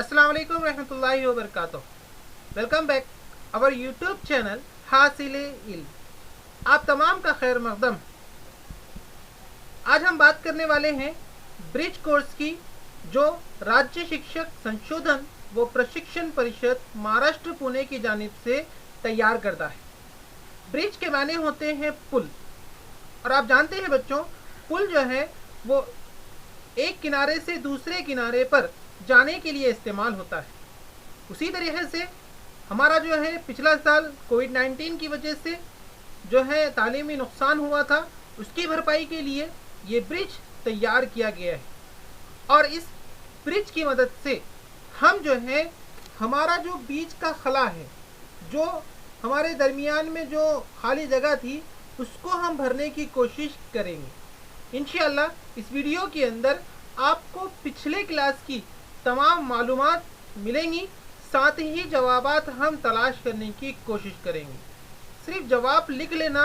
अस्सलाम वालेकुम रहमतुल्लाहि व बरकातुहू। Welcome back our YouTube channel हासिले इल्म। आप तमाम का खैर मकदम। आज हम बात करने वाले हैं ब्रिज कोर्स की, जो राज्य शिक्षक संशोधन व प्रशिक्षण परिषद महाराष्ट्र पुणे की जानिब से तैयार करता है। ब्रिज के माने होते हैं पुल, और आप जानते हैं बच्चों, पुल जो है वो एक किनारे से दूसरे किनारे पर जाने के लिए इस्तेमाल होता है। उसी तरीके से हमारा जो है पिछला साल कोविड-19 की वजह से जो है तालीमी नुकसान हुआ था, उसकी भरपाई के लिए ये ब्रिज तैयार किया गया है। और इस ब्रिज की मदद से हम जो है हमारा जो बीच का खला है, जो हमारे दरमियान में जो खाली जगह थी, उसको हम भरने की कोशिश करेंगे। इंशाअल्लाह इस वीडियो के अंदर आपको पिछले क्लास की तमाम मालूमात मिलेंगी, साथ ही जवाबात हम तलाश करने की कोशिश करेंगे। सिर्फ जवाब लिख लेना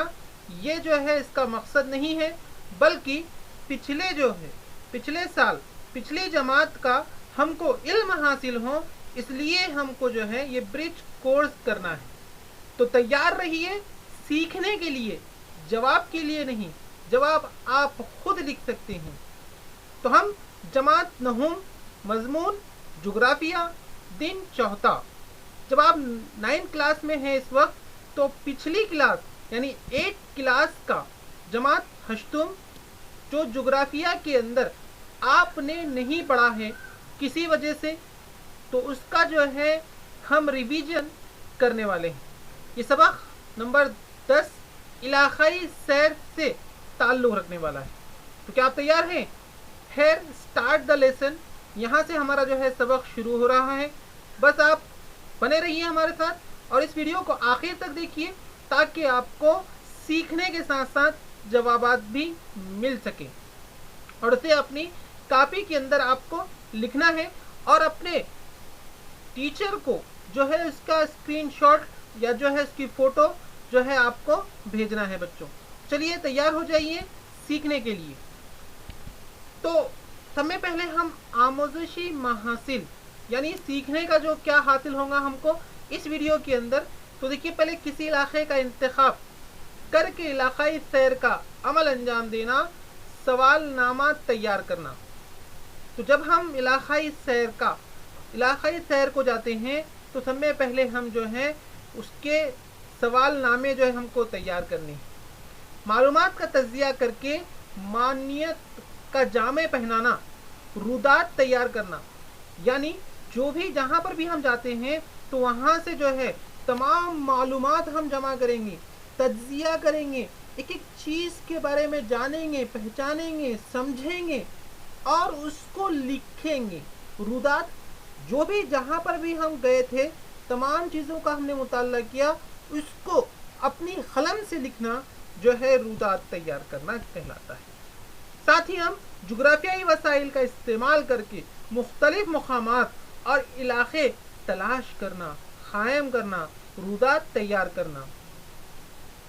ये जो है इसका मकसद नहीं है, बल्कि पिछले साल पिछली जमात का हमको इल्म हासिल हो, इसलिए हमको जो है ये ब्रिज कोर्स करना है। तो तैयार रहिए सीखने के लिए, जवाब के लिए नहीं। जवाब आप खुद लिख सकते हैं। तो हम जमात नहुम, मजमून जुग्राफिया, दिन चौथा। जब आप 9th क्लास में हैं इस वक्त, तो पिछली क्लास यानी 8th क्लास का जमात हश्तुम, जो जुग्राफिया के अंदर आपने नहीं पढ़ा है किसी वजह से, तो उसका जो है हम रिवीजन करने वाले हैं। ये सबक नंबर 10 इलाकाई सैर से ताल्लुक़ रखने वाला है। तो क्या आप तैयार हैं? Here start the lesson. यहाँ से हमारा जो है सबक शुरू हो रहा है। बस आप बने रहिए हमारे साथ और इस वीडियो को आखिर तक देखिए, ताकि आपको सीखने के साथ साथ जवाबात भी मिल सके। और उसे अपनी कॉपी के अंदर आपको लिखना है और अपने टीचर को जो है इसका स्क्रीनशॉट या जो है इसकी फ़ोटो जो है आपको भेजना है बच्चों। चलिए तैयार हो जाइए सीखने के लिए। तो सबसे पहले हम आमोज़शी महासिल यानी सीखने का जो क्या हासिल होगा हमको इस वीडियो के अंदर। तो देखिए, पहले किसी इलाके का इंतखाब करके इलाकाई सैर का अमल अंजाम देना, सवालनामा तैयार करना। तो जब हम इलाकाई सैर को जाते हैं, तो सबसे पहले हम जो है उसके सवालनामे जो है हमको तैयार करने हैं। मालूमात का तज्जिया करके मानियत का जामे पहनाना, रुदात तैयार करना, यानी जो भी जहाँ पर भी हम जाते हैं तो वहाँ से जो है तमाम मालूमात हम जमा करेंगे, तज्जिया करेंगे, एक एक चीज़ के बारे में जानेंगे, पहचानेंगे, समझेंगे और उसको लिखेंगे। रुदात, जो भी जहाँ पर भी हम गए थे, तमाम चीज़ों का हमने मुताला किया, उसको अपनी कलम से लिखना जो है रुदात तैयार करना कहलाता है। साथ ही हम जुग्राफियाई वसाइल का इस्तेमाल करके मुख्तलिफ मकामात और इलाके तलाश करना, क़ायम करना, रुदात तैयार करना।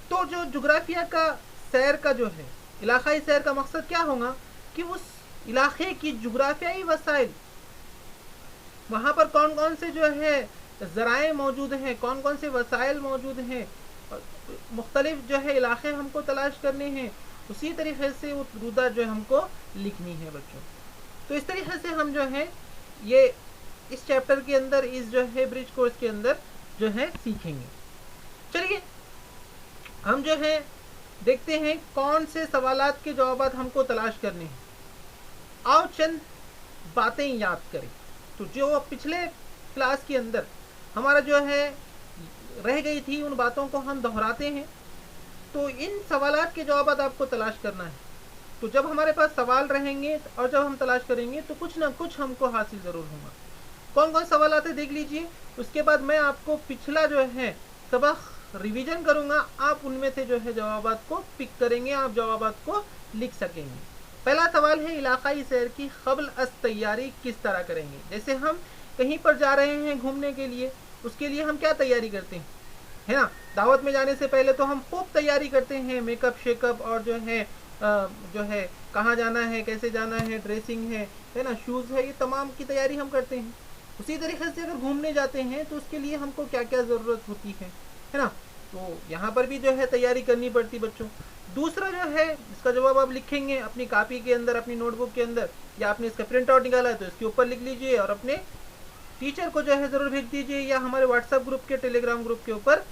तो जो जुग्राफिया का सैर का जो है इलाकाई सैर का मकसद क्या होगा कि उस इलाके की जुग्राफियाई वसाइल, वहाँ पर कौन कौन से जो है ज़राए मौजूद हैं, कौन कौन से वसाइल मौजूद हैं, मुख्तलिफ जो है इलाके हमको तलाश करने हैं। उसी तरीके से वो रुदात जो है हमको लिखनी है बच्चों। तो इस तरीके से हम जो है ये इस चैप्टर के अंदर, इस जो है ब्रिज कोर्स के अंदर जो है सीखेंगे। चलिए हम जो है देखते हैं कौन से सवालात के जवाबात हमको तलाश करने हैं। आओ चंद बातें याद करें। तो जो पिछले क्लास के अंदर हमारा जो है रह गई थी, उन बातों को हम दोहराते हैं। तो इन सवालात के जवाबात आपको तलाश करना है। तो जब हमारे पास सवाल रहेंगे और जब हम तलाश करेंगे तो कुछ ना कुछ हमको हासिल ज़रूर होगा। कौन कौन सवालात है देख लीजिए। उसके बाद मैं आपको पिछला जो है सबक रिवीजन करूँगा, आप उनमें से जो है जवाबात को पिक करेंगे, आप जवाबात को लिख सकेंगे। पहला सवाल है इलाकाई सैर की क़ब्ल अज़ तैयारी किस तरह करेंगे। जैसे हम कहीं पर जा रहे हैं घूमने के लिए, उसके लिए हम क्या तैयारी करते हैं, है ना। दावत में जाने से पहले तो हम खूब तैयारी करते हैं, मेकअप शेकअप और जो है कहाँ जाना है, कैसे जाना है, ड्रेसिंग है ना, शूज़ है, ये तमाम की तैयारी हम करते हैं। उसी तरीके से अगर घूमने जाते हैं तो उसके लिए हमको क्या क्या ज़रूरत होती है ना, तो यहाँ पर भी जो है तैयारी करनी पड़ती बच्चों। दूसरा जो है इसका जवाब आप लिखेंगे अपनी कॉपी के अंदर, अपनी नोटबुक के अंदर, या आपने इसका प्रिंट आउट निकाला है तो इसके ऊपर लिख लीजिए और अपने टीचर को जो है ज़रूर भेज दीजिए, या हमारे व्हाट्सएप ग्रुप के, टेलीग्राम ग्रुप के ऊपर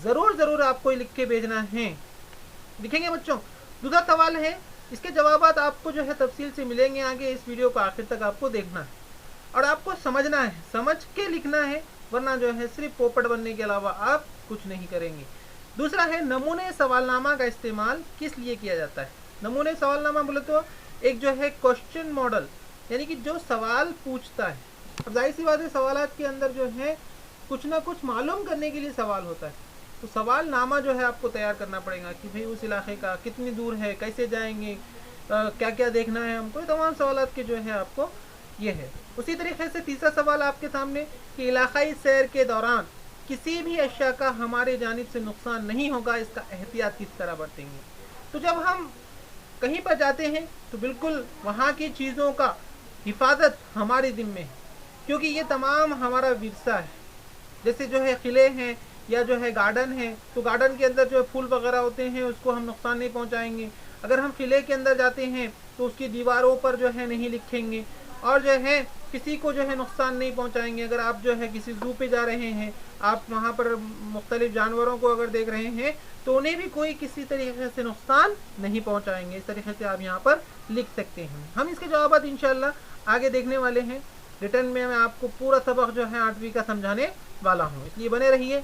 ज़रूर आपको लिख के भेजना है। लिखेंगे बच्चों। दूसरा सवाल है, इसके जवाबात आपको जो है तफसील से मिलेंगे आगे, इस वीडियो को आखिर तक आपको देखना है और आपको समझना है, समझ के लिखना है, वरना जो है सिर्फ पोपट बनने के अलावा आप कुछ नहीं करेंगे। दूसरा है, नमूने सवालनामा का इस्तेमाल किस लिए किया जाता है। नमूने सवालनामा बोले तो एक जो है क्वेश्चन मॉडल, यानी कि जो सवाल पूछता है। अब जाहिर सी बात है सवालात के अंदर जो है कुछ ना कुछ मालूम करने के लिए सवाल होता है, तो सवाल नामा जो है आपको तैयार करना पड़ेगा कि भाई उस इलाके का कितनी दूर है, कैसे जाएंगे, क्या क्या देखना है हमको, तमाम सवालात के जो है आपको ये है। उसी तरीके से तीसरा सवाल आपके सामने कि इलाकाई सैर के दौरान किसी भी अशिया का हमारे जानिब से नुकसान नहीं होगा, इसका एहतियात किस तरह बरतेंगे। तो जब हम कहीं पर जाते हैं तो बिल्कुल वहाँ की चीज़ों का हिफाजत हमारे ज़िम्मे है, क्योंकि ये तमाम हमारा विरसा है। जैसे जो है किले हैं या जो है गार्डन है, तो गार्डन के अंदर जो है फूल वगैरह होते हैं उसको हम नुकसान नहीं पहुंचाएंगे। अगर हम किले के अंदर जाते हैं तो उसकी दीवारों पर जो है नहीं लिखेंगे और जो है किसी को जो है नुकसान नहीं पहुंचाएंगे। अगर आप जो है किसी ज़ू पे जा रहे हैं, आप वहाँ पर मुख्तलिफ जानवरों को अगर देख रहे हैं तो उन्हें भी कोई किसी तरीके से नुकसान नहीं पहुँचाएंगे। इस तरीके से आप यहाँ पर लिख सकते हैं। हम इसके जवाब इंशाअल्लाह आगे देखने वाले हैं। रिटर्न में मैं आपको पूरा सबक जो है 8वीं का समझाने वाला हूँ, इसलिए बने रहिए।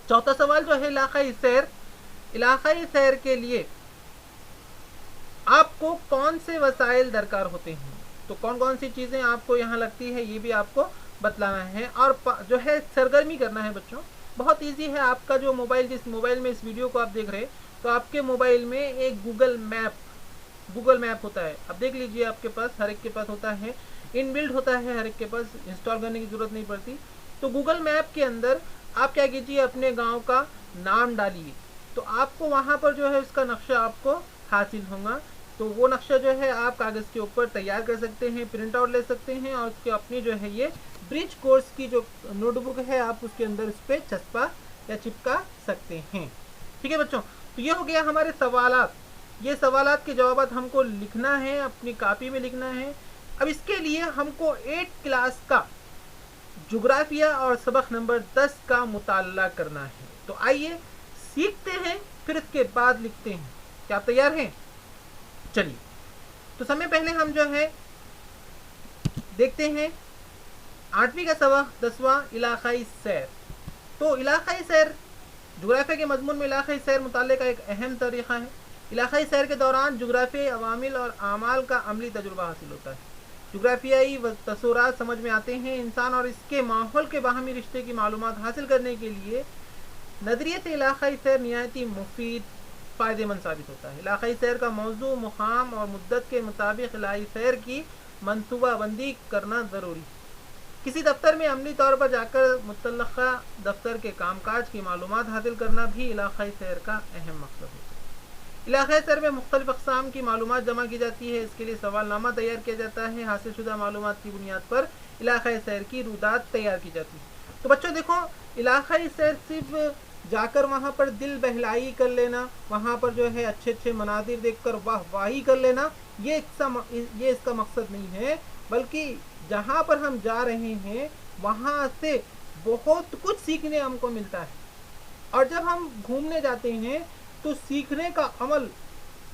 चौथा सवाल जो है इलाकाई सैर। इलाकाई सैर के लिए आपको कौन से वसाइल दरकार होते हैं, तो कौन कौन सी चीज़ें आपको यहाँ लगती है ये भी आपको बतलाना है और जो है सरगर्मी करना है बच्चों। बहुत इजी है। आपका जो मोबाइल, जिस मोबाइल में इस वीडियो को आप देख रहे हैं, तो आपके मोबाइल में एक गूगल मैप होता है। अब देख लीजिए, आपके पास हर एक के पास होता है, इनबिल्ट होता है, हर एक के पास, इंस्टॉल करने की ज़रूरत नहीं पड़ती। तो गूगल मैप के अंदर आप क्या कीजिए, अपने गांव का नाम डालिए, तो आपको वहां पर जो है उसका नक्शा आपको हासिल होगा। तो वो नक्शा जो है आप कागज़ के ऊपर तैयार कर सकते हैं, प्रिंट आउट ले सकते हैं और उसके अपनी जो है ये ब्रिज कोर्स की जो नोटबुक है आप उसके अंदर उस पर चस्पा या चिपका सकते हैं। ठीक है बच्चों, तो ये हो गया हमारे सवालात। ये सवालात के जवाब हमको लिखना है, अपनी कॉपी में लिखना है। अब इसके लिए हमको 8 क्लास का जुग्राफिया और सबक नंबर 10 का मुताला करना है। तो आइए सीखते हैं, फिर इसके बाद लिखते हैं। क्या आप तैयार हैं? चलिए, तो समय पहले हम जो है देखते हैं 8वीं का सबक 10वां, इलाकाई सैर। तो इलाकाई सैर जुग्राफिया के मजमून में इलाकाई सैर मुताले का एक अहम तरीक़ा है। इलाकाई सैर के दौरान जुग्राफियाई अवामिल और आमाल का अमली तजुर्बा हासिल होता है। जुग्राफियाई तसव्वुरात समझ में आते हैं। इंसान और इसके माहौल के बाहमी रिश्ते की मालूमात हासिल करने के लिए नज़रिए से इलाकाई सैर निहायती मुफीद, फ़ायदेमंद साबित होता है। इलाकाई सैर का मौजू, मुकाम और मुद्दत के मुताबिक इलाकाई सैर की मनसूबाबंदी करना ज़रूरी है। किसी दफ्तर में अमली तौर पर जाकर मुतल्लक़ा दफ्तर के कामकाज की मालूमात हासिल करना भी इलाकाई सैर का अहम मकसद है। इलाकाई सैर में मुख्तलिफ़ अक़साम की मालूमात जमा की जाती है। इसके लिए सवालनामा तैयार किया जाता है। हासिल शुदा मालूमात की बुनियाद पर इलाकाई सैर की रुदात तैयार की जाती है। तो बच्चों देखो, इलाकाई सैर सिर्फ जाकर वहाँ पर दिल बहलाई कर लेना, वहाँ पर जो है अच्छे अच्छे मनाजिर देखकर वाही कर लेना, ये इसका मकसद नहीं है, बल्कि जहाँ पर हम जा रहे हैं वहाँ से बहुत कुछ सीखने हमको मिलता है। और जब हम घूमने जाते हैं तो सीखने का अमल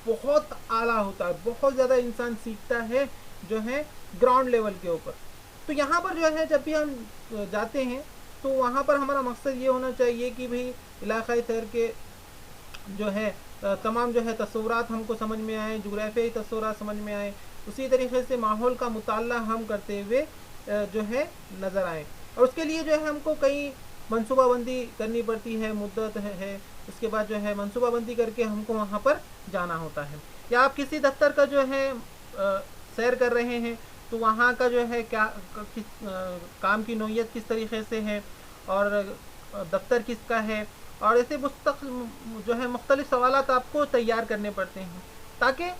बहुत आला होता है, बहुत ज़्यादा इंसान सीखता है जो है ग्राउंड लेवल के ऊपर। तो यहाँ पर जो है जब भी हम जाते हैं तो वहाँ पर हमारा मकसद ये होना चाहिए कि भाई इलाकाई सैर के जो है तमाम जो है तस्वुरात हमको समझ में आए, जुग्राफियाई तस्वुरात समझ में आए, उसी तरीके से माहौल का मुताला हम करते हुए जो है नज़र आए। और उसके लिए जो है हमको कई मनसूबाबंदी करनी पड़ती है, मुद्दत है, उसके बाद जो है मनसूबाबंदी करके हमको वहाँ पर जाना होता है। या आप किसी दफ्तर का जो है सैर कर रहे हैं तो वहाँ का जो है क्या काम की नौइयत किस तरीके से है और दफ्तर किसका है, और ऐसे जो है मुख्तलिफ सवालात आपको तैयार करने पड़ते हैं ताकि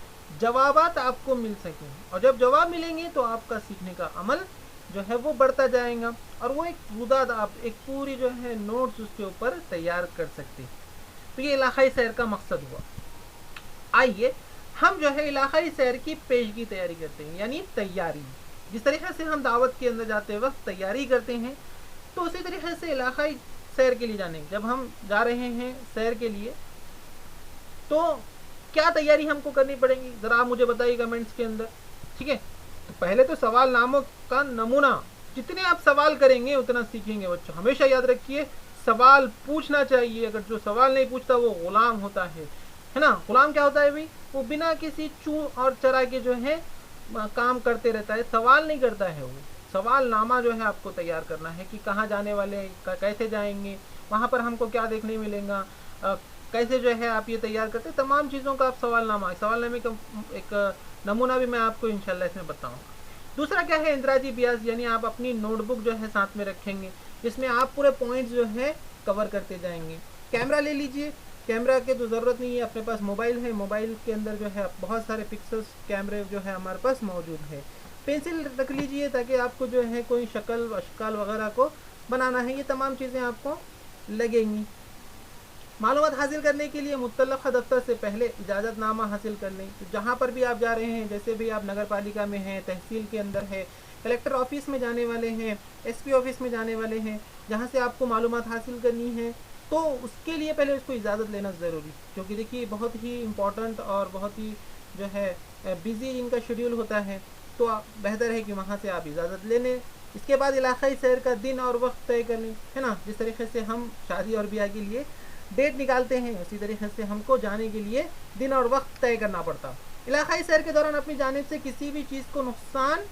जवाबात आपको मिल सकें। और जब जवाब मिलेंगे तो आपका सीखने का अमल जो है वो बढ़ता जाएगा और वो एक रुदाद आप एक पूरी जो है नोट्स उसके ऊपर तैयार कर सकते हैं। तो ये इलाकाई सैर का मकसद हुआ। आइए हम जो है इलाकाई सैर की पेशगी तैयारी करते हैं, यानी तैयारी। जिस तरीके से हम दावत के अंदर जाते वक्त तैयारी करते हैं, तो उसी तरीके से इलाकाई सैर के लिए जाने, जब हम जा रहे हैं सैर के लिए, तो क्या तैयारी हमको करनी पड़ेगी, ज़रा आप मुझे बताइए कमेंट्स के अंदर। ठीक है, तो पहले तो सवाल नामों का नमूना, जितने आप सवाल करेंगे उतना सीखेंगे बच्चों। हमेशा याद रखिए सवाल पूछना चाहिए, अगर जो सवाल नहीं पूछता वो गुलाम होता है ना। गुलाम क्या होता है भाई, वो बिना किसी चू और चरा के जो है काम करते रहता है, सवाल नहीं करता है। वो सवाल नामा जो है आपको तैयार करना है कि कहाँ जाने वाले, कैसे जाएंगे, वहाँ पर हमको क्या देखने मिलेगा, कैसे जो है आप ये तैयार करते, तमाम चीज़ों का आप सवालनामे का एक नमूना भी मैं आपको इंशाल्लाह इसमें बताऊँगा। दूसरा क्या है, इंदराजी बियाज, यानी आप अपनी नोटबुक जो है साथ में रखेंगे, जिसमें आप पूरे पॉइंट्स जो है कवर करते जाएंगे। कैमरा ले लीजिए, कैमरा की तो ज़रूरत नहीं है, अपने पास मोबाइल है, मोबाइल के अंदर जो है बहुत सारे पिक्सल्स कैमरे जो है हमारे पास मौजूद है। पेंसिल रख लीजिए ताकि आपको जो है कोई शक्ल अशकाल वगैरह को बनाना है, ये तमाम चीज़ें आपको लगेंगी। मालूमात हासिल करने के लिए मुतल्लक़ा दफ्तर से पहले इजाज़तनामा हासिल कर लें। तो जहाँ पर भी आप जा रहे हैं, जैसे भी आप नगर पालिका में हैं, तहसील के अंदर है, कलेक्टर ऑफिस में जाने वाले हैं, एसपी ऑफिस में जाने वाले हैं, जहाँ से आपको मालूमात हासिल करनी है, तो उसके लिए पहले उसको इजाज़त लेना ज़रूरी, क्योंकि देखिए बहुत ही इम्पोर्टेंट और बहुत ही जो है बिज़ी इनका शेड्यूल होता है, तो बेहतर है कि वहाँ से आप इजाज़त ले लें। इसके बाद इलाकाई सैर का दिन और वक्त तय कर लें, है ना। जिस तरीके से हम शादी और ब्याह के लिए डेट निकालते हैं, उसी तरीके से हमको जाने के लिए दिन और वक्त तय करना पड़ता। इलाकाई सैर के दौरान अपनी जानिब से किसी भी चीज़ को नुकसान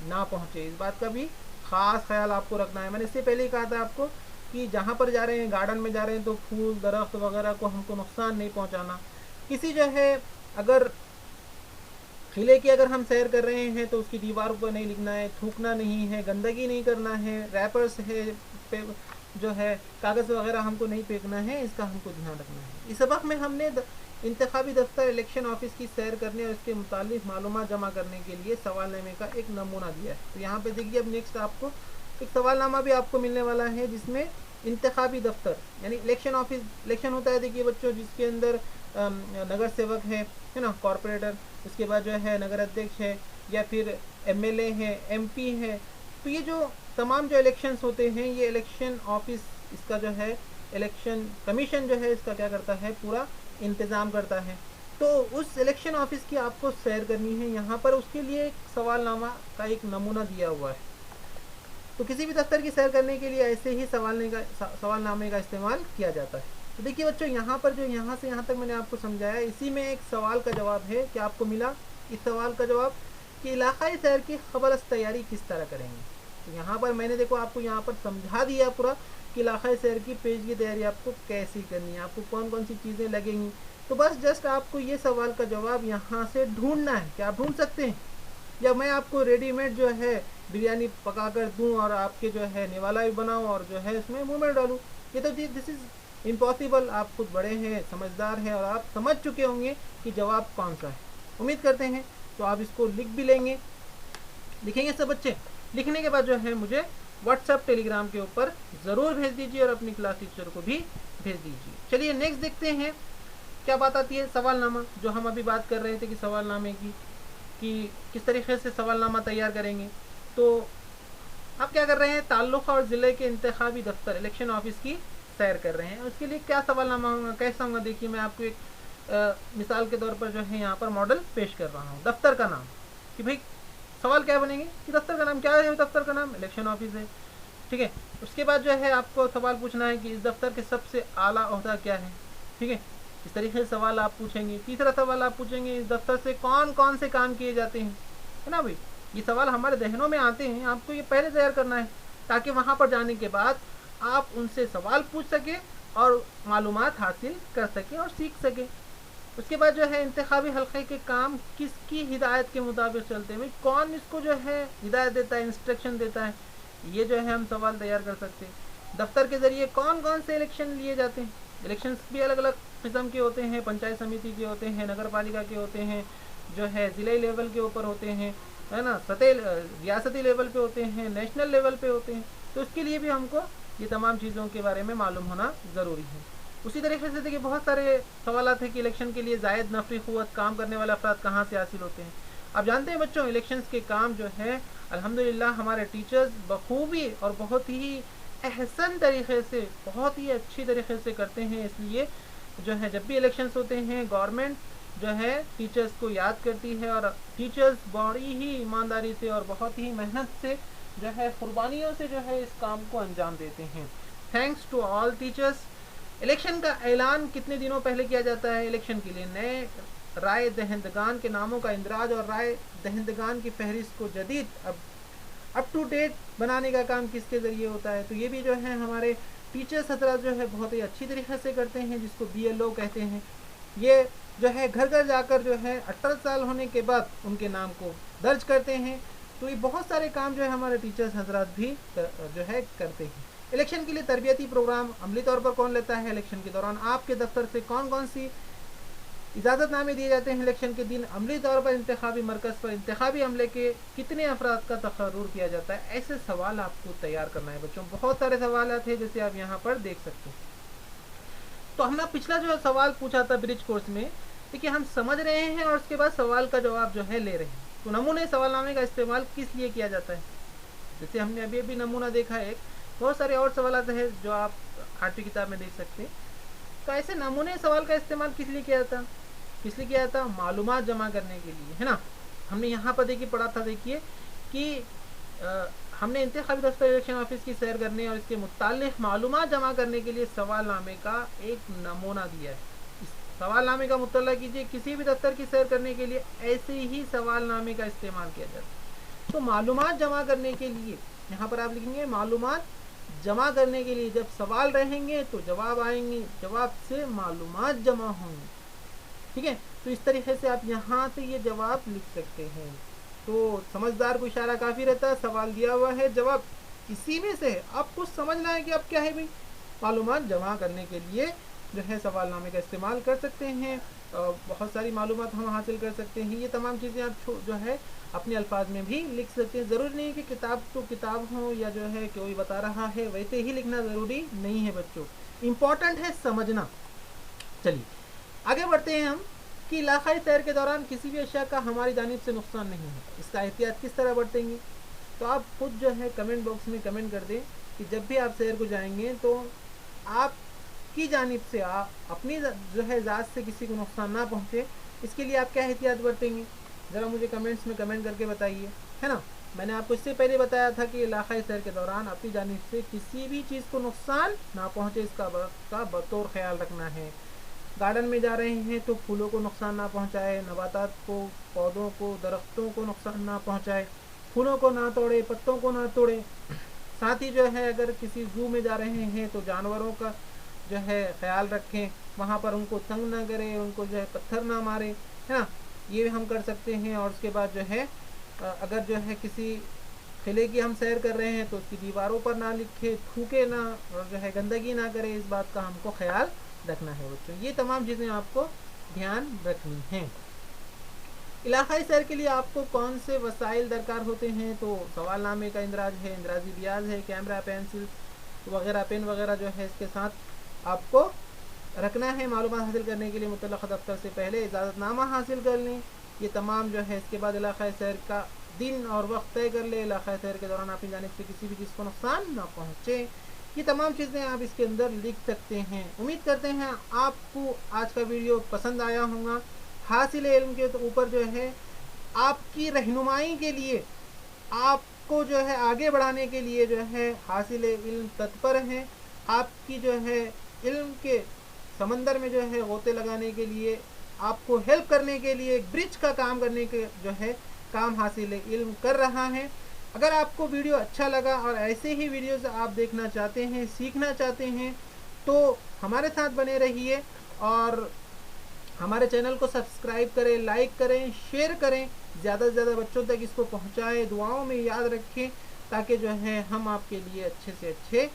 ना पहुँचे, इस बात का भी ख़ास ख्याल आपको रखना है। मैंने इससे पहले ही कहा था आपको कि जहाँ पर जा रहे हैं, गार्डन में जा रहे हैं, तो फूल दरख्त वगैरह को हमको नुकसान नहीं पहुँचाना। किसी जो है अगर किले की अगर हम सैर कर रहे हैं तो उसकी दीवार पर नहीं लिखना है, थूकना नहीं है, गंदगी नहीं करना है, रैपर्स है जो है कागज़ वगैरह हमको नहीं फेंकना है, इसका हमको ध्यान रखना है। इस सबक में हमने इंतखाबी दफ्तर, इलेक्शन ऑफिस की सैर करने और इसके मुतालिक मालूमात जमा करने के लिए सवालनामे का एक नमूना दिया है। तो यहाँ पे देखिए, अब नेक्स्ट आपको एक सवालनामा भी आपको मिलने वाला है, जिसमें इंतखाबी दफ्तर यानी इलेक्शन ऑफिस, इलेक्शन होता है देखिए बच्चों, जिसके अंदर नगर सेवक है ना, कॉरपोरेटर, उसके बाद जो है नगर अध्यक्ष है, या फिर एमएलए है, एमपी है। तो ये जो तमाम जो इलेक्शंस होते हैं, ये इलेक्शन ऑफिस इसका जो है, इलेक्शन कमीशन जो है इसका क्या करता है, पूरा इंतज़ाम करता है। तो उस इलेक्शन ऑफिस की आपको सैर करनी है, यहाँ पर उसके लिए एक सवालनामा का एक नमूना दिया हुआ है। तो किसी भी दफ्तर की सैर करने के लिए ऐसे ही सवालनामे का इस्तेमाल किया जाता है। तो देखिए बच्चों, यहाँ पर जो यहाँ से यहाँ तक मैंने आपको समझाया, इसी में एक सवाल का जवाब है कि आपको मिला इस सवाल का जवाब कि इलाकाई सैर की ख़बरस तैयारी किस तरह करेंगे। तो यहाँ पर मैंने देखो आपको यहाँ पर समझा दिया पूरा कि इलाकाई सैर की पेज की तैयारी आपको कैसी करनी है, आपको कौन कौन सी चीज़ें लगेंगी। तो बस जस्ट आपको ये सवाल का जवाब यहाँ से ढूंढना है। क्या आप ढूंढ सकते हैं? जब मैं आपको रेडीमेड जो है बिरयानी पका कर दूँ और आपके जो है निवाला भी बनाऊँ और जो है उसमें मुँह में डालूँ, ये तो दिस इज़ इम्पॉसिबल। आप खुद बड़े हैं, समझदार हैं और आप समझ चुके होंगे कि जवाब कौन सा है। उम्मीद करते हैं तो आप इसको लिख भी लेंगे, लिखेंगे सब बच्चे। लिखने के बाद जो है मुझे व्हाट्सएप टेलीग्राम के ऊपर ज़रूर भेज दीजिए और अपनी क्लास टीचर को भी भेज दीजिए। चलिए नेक्स्ट देखते हैं क्या बात आती है। सवालनामा, जो हम अभी बात कर रहे थे कि सवालनामे की कि किस तरीके से सवालनामा तैयार करेंगे। तो आप क्या कर रहे हैं, ताल्लुक़ और ज़िले के इंतखाबी दफ्तर, इलेक्शन ऑफिस की सैर कर रहे हैं। उसके लिए क्या सवालनामा होगा, कैसा होगा, देखिए मैं आपको एक मिसाल के तौर पर जो है यहाँ पर मॉडल पेश कर रहा हूँ। दफ्तर का नाम, कि भाई सवाल क्या बनेंगे कि दफ्तर का नाम क्या है, दफ्तर का नाम इलेक्शन ऑफिस है, ठीक है। उसके बाद जो है आपको सवाल पूछना है कि इस दफ्तर के सबसे आला ओहदा क्या है, ठीक है। इस तरीके से सवाल आप पूछेंगे। तीसरा सवाल आप पूछेंगे, इस दफ्तर से कौन कौन से काम किए जाते हैं, है ना भाई। ये सवाल हमारे जहनों में आते हैं, आपको ये पहले तैयार करना है ताकि वहाँ पर जाने के बाद आप उनसे सवाल पूछ सकें और मालूमात हासिल कर सकें और सीख सकें। उसके बाद जो है इंतखाबी हल्के के काम किसकी हिदायत के मुताबिक चलते हैं, कौन इसको जो है हिदायत देता है, इंस्ट्रक्शन देता है, ये जो है हम सवाल तैयार कर सकते हैं। दफ्तर के ज़रिए कौन कौन से इलेक्शन लिए जाते हैं, इलेक्शंस भी अलग अलग किस्म के होते हैं, पंचायत समिति के होते हैं, नगर पालिका के होते हैं, जो है ज़िले लेवल के ऊपर होते हैं, है ना, रियासती लेवल पे होते हैं, नेशनल लेवल पे होते हैं, तो उसके लिए भी हमको ये तमाम चीज़ों के बारे में मालूम होना ज़रूरी है। उसी तरीके से देखिए बहुत सारे सवाल हैं कि इलेक्शन के लिए जायद नफरी क़ुव्वत काम करने वाले अफराद कहाँ से हासिल होते हैं। आप जानते हैं बच्चों, इलेक्शंस के काम जो है अल्हम्दुलिल्लाह हमारे टीचर्स बखूबी और बहुत ही अहसन तरीके से, बहुत ही अच्छी तरीके से करते हैं। इसलिए जो है जब भी इलेक्शंस होते हैं गवर्नमेंट जो है टीचर्स को याद करती है, और टीचर्स बड़ी ही ईमानदारी से और बहुत ही मेहनत से जो है कुर्बानियों से जो है इस काम को अंजाम देते हैं। Thanks to all teachers. Election का ऐलान कितने दिनों पहले किया जाता है? इलेक्शन के लिए नए राय दहिंदगान के नामों का इंदराज और राय दहिंदगान की फहरिस्त को जदीद अप टू डेट बनाने का काम किसके ज़रिए होता है? तो ये भी जो है हमारे टीचर्स हजरात जो है बहुत ही अच्छी तरीके से करते हैं, जिसको BLO कहते हैं। ये जो है घर घर जाकर जो है 18 साल होने के बाद उनके नाम को दर्ज करते हैं। तो ये बहुत सारे काम जो है हमारे टीचर्स हजरात भी जो है करते हैं। इलेक्शन के लिए तरबियती प्रोग्राम अमली तौर पर कौन लेता है? इलेक्शन के दौरान आपके दफ्तर से कौन कौन सी इजाज़तनामे दिए जाते हैं? इलेक्शन के दिन अमली तौर पर इंतखाबी मरकज़ पर इंतखाबी अमले के कितने अफराद का तकर्रुर किया जाता है? ऐसे सवाल आपको तैयार करना है बच्चों। बहुत सारे सवाल हैं जैसे आप यहाँ पर देख सकते हैं। तो हमने पिछला जो सवाल पूछा था ब्रिज कोर्स में, देखिए हम समझ रहे हैं और उसके बाद सवाल का जवाब जो है ले रहे हैं। तो नमूने सवालनामे का इस्तेमाल किस लिए किया जाता है? जैसे हमने अभी अभी नमूना देखा है, बहुत सारे और सवाल हैं जो आप 8वीं किताब में देख सकते हैं। तो ऐसे नमूने सवाल का इस्तेमाल किस लिए किया जाता? किस लिए किया जाता? मालूमात जमा करने के लिए, है ना। हमने यहाँ पर देखिए पढ़ा था, देखिए कि हमने इंतखाबी दफ्तर इलेक्शन ऑफिस की सैर करने और इसके मुताल्लिक़ मालूमात जमा करने के लिए सवालनामे का एक नमूना दिया है। इस सवालनामे का मुतल्ला कीजिए, किसी भी दफ्तर की सैर करने के लिए ऐसे ही सवालनामे का इस्तेमाल किया जाता है। तो मालूमात जमा करने के लिए यहाँ पर आप लिखेंगे मालूमात जमा करने के लिए, जब सवाल रहेंगे तो जवाब आएंगे, जवाब से मालूमात जमा होंगी, ठीक है। तो इस तरीके से आप यहाँ से ये जवाब लिख सकते हैं। तो समझदार को इशारा काफ़ी रहता है, सवाल दिया हुआ है, जवाब इसी में से आपको समझना है कि अब क्या है भाई। मालूमात जमा करने के लिए जो है सवालनामे का इस्तेमाल कर सकते हैं, बहुत सारी मालूमात हम हासिल कर सकते हैं। ये तमाम चीज़ें आप जो है अपने अल्फाज में भी लिख सकते हैं। ज़रूरी नहीं कि किताब तो किताब हो या जो है कोई बता रहा है वैसे ही लिखना ज़रूरी नहीं है बच्चों, इम्पॉर्टेंट है समझना। चलिए आगे बढ़ते हैं हम कि इलाक़ाई सैर के दौरान किसी भी अशिया का हमारी जानिब से नुकसान नहीं है, इसका एहतियात किस तरह बरतेंगे? तो आप खुद जो है कमेंट बॉक्स में कमेंट कर दें कि जब भी आप सैर को जाएंगे तो आपकी जानिब से आप अपनी जो है ज़ात से किसी को नुकसान ना पहुँचे, इसके लिए आप क्या एहतियात बरतेंगे? ज़रा मुझे कमेंट्स में कमेंट करके बताइए, है ना। मैंने आपको इससे पहले बताया था कि इलाक़ाई सैर के दौरान अपनी जानिब से किसी भी चीज़ को नुकसान ना पहुँचे, इसका बतौर ख्याल रखना है। गार्डन में जा रहे हैं तो फूलों को नुकसान ना पहुँचाए, नबातात को, पौधों को, दरख्तों को नुकसान ना पहुँचाए, फूलों को ना तोड़े, पत्तों को ना तोड़े। साथ ही जो है अगर किसी ज़ू में जा रहे हैं तो जानवरों का जो है ख्याल रखें, वहाँ पर उनको तंग ना करें, उनको जो है पत्थर ना मारें, है ना। ये भी हम कर सकते हैं। और उसके बाद जो है अगर जो है किसी किले की हम सैर कर रहे हैं तो उसकी दीवारों पर ना लिखे, थूके ना और जो है गंदगी ना करें, इस बात का हमको ख्याल रखना है बच्चों। ये तमाम चीज़ें आपको ध्यान रखनी हैं। इलाक़ाई सैर के लिए आपको कौन से वसाइल दरकार होते हैं? तो सवालनामे का इंदराज है, इंदराजी ब्याज है, कैमरा, पेंसिल वगैरह, पेन वगैरह जो है इसके साथ आपको रखना है। मालूमात हासिल करने के लिए मुतल्लिक़ दफ्तर से पहले इजाज़तनामा हासिल कर लें। ये तमाम जो है इसके बाद इलाक़ाई सैर का दिन और वक्त तय कर ले। इलाक़ाई सैर के दौरान अपनी जानिब से किसी भी चीज़ को नुकसान ना पहुँचे। ये तमाम चीज़ें आप इसके अंदर लिख सकते हैं। उम्मीद करते हैं आपको आज का वीडियो पसंद आया होगा। हासिल इल्म के ऊपर जो है आपकी रहनुमाई के लिए, आपको जो है आगे बढ़ाने के लिए जो है हासिल इल्म तत्पर हैं। आपकी जो है इल्म के समंदर में जो है गोते लगाने के लिए, आपको हेल्प करने के लिए, एक ब्रिज का काम करने के जो है काम हासिल इल्म कर रहा है। अगर आपको वीडियो अच्छा लगा और ऐसे ही वीडियोस आप देखना चाहते हैं, सीखना चाहते हैं, तो हमारे साथ बने रहिए और हमारे चैनल को सब्सक्राइब करें, लाइक करें, शेयर करें, ज़्यादा से ज़्यादा बच्चों तक इसको पहुंचाएं, दुआओं में याद रखें ताकि जो है हम आपके लिए अच्छे से अच्छे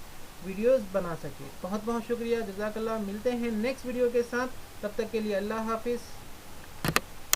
वीडियोस बना सकें। बहुत बहुत शुक्रिया, जज़ाकल्लाह। मिलते हैं नेक्स्ट वीडियो के साथ, तब तक के लिए अल्लाह हाफिज़।